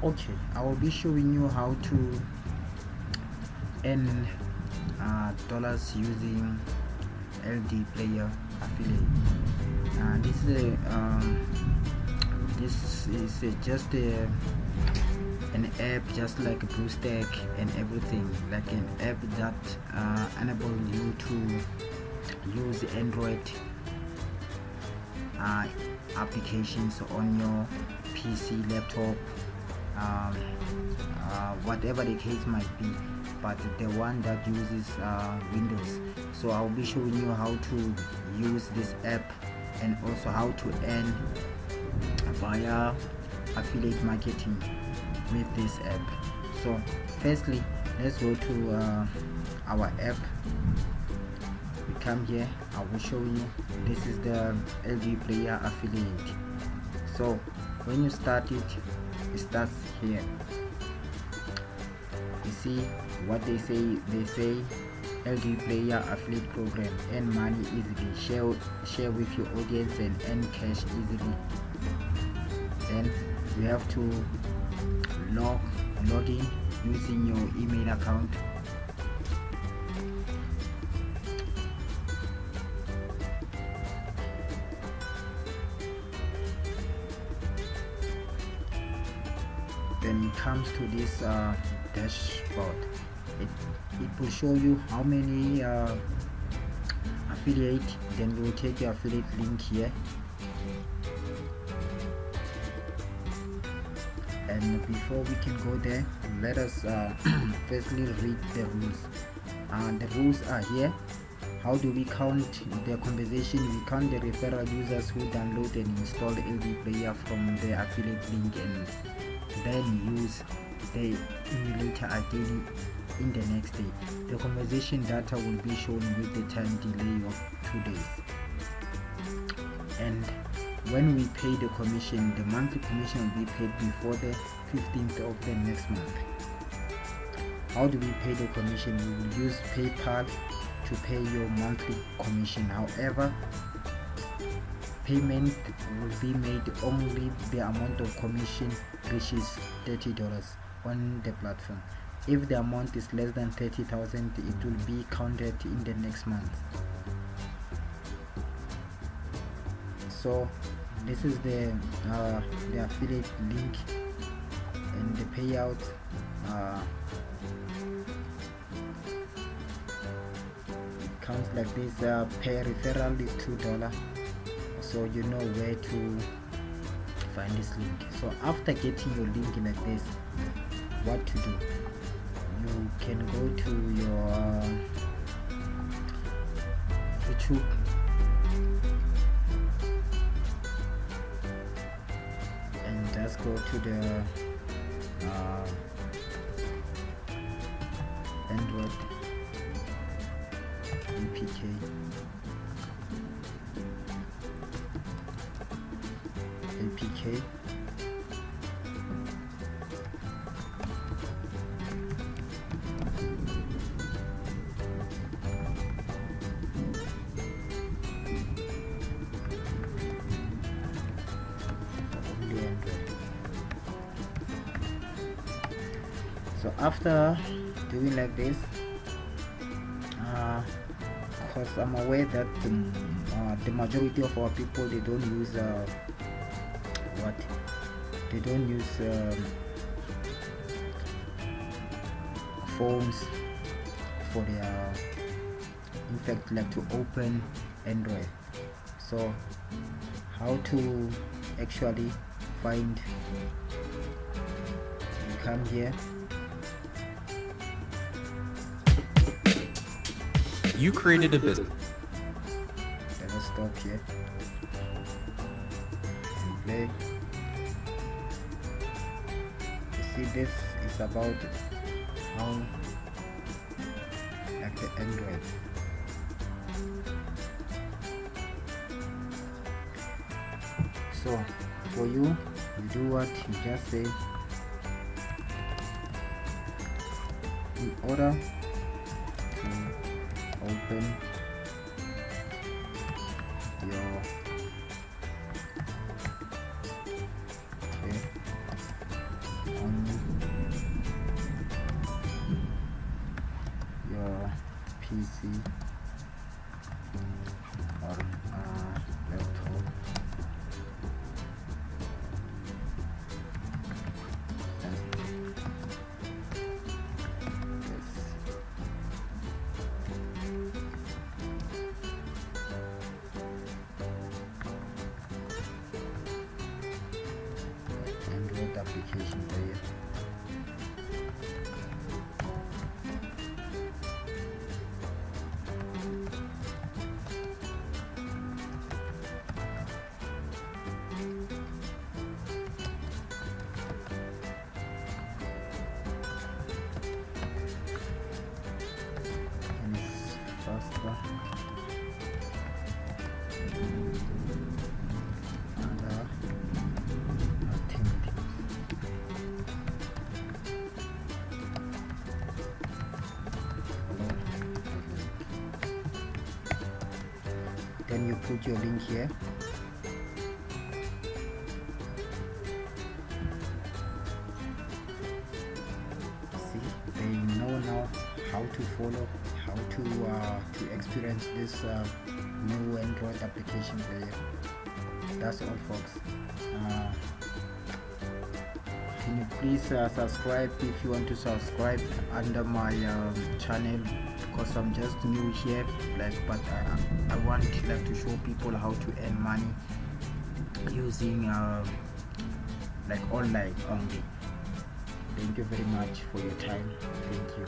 Okay, I will be showing you how to earn dollars using LDPlayer affiliate. This is just an app just like Bluestacks and everything, like an app that enable you to use Android applications on your PC, laptop, whatever the case might be, but the one that uses Windows. So I'll be showing you how to use this app and also how to earn via affiliate marketing with this app. So firstly, let's go to our app. We come here, I will show you. This is the LDPlayer affiliate. So when you start it, it starts here. You see what they say LDPlayer affiliate program, earn money easily, share with your audience and earn cash easily. Then you have to log in using your email account. Then it comes to this dashboard. It will show you how many affiliate. Then we will take your affiliate link here, and before we can go there, let us firstly read the rules. The rules are here. How do we count the conversation? We count the referral users who download and install the LDPlayer from the affiliate link and then use the emulator again in the next day. The conversation data will be shown with the time delay of 2 days. And when we pay the commission, the monthly commission will be paid before the 15th of the next month. How do we pay the commission? We will use PayPal to pay your monthly commission. However, payment will be made only the amount of commission reaches $30 on the platform. If the amount is less than 30,000, it will be counted in the next month. So this is the affiliate link and the payout. It counts like this. Per referral is $2, so you know where to find this link. So after getting your link like this, what to do? You can go to your YouTube and just go to the Android APK. So after doing like this, because I'm aware that the majority of our people, they don't use phones for their, in fact, like to open Android. So how to actually find? You come here. You created a business. Let us stop here and play. You see, this is about how like the Android. So for you do what you just say. In order to open your on PC or laptop. Android application player. And it's faster. Then you put your link here. See, they know now how to follow, how to experience this new Android application player. That's all, folks. Can you please subscribe if you want to subscribe under my channel, because I'm just new here, like, but I want like to show people how to earn money using like online only. Thank you very much for your time. Thank you.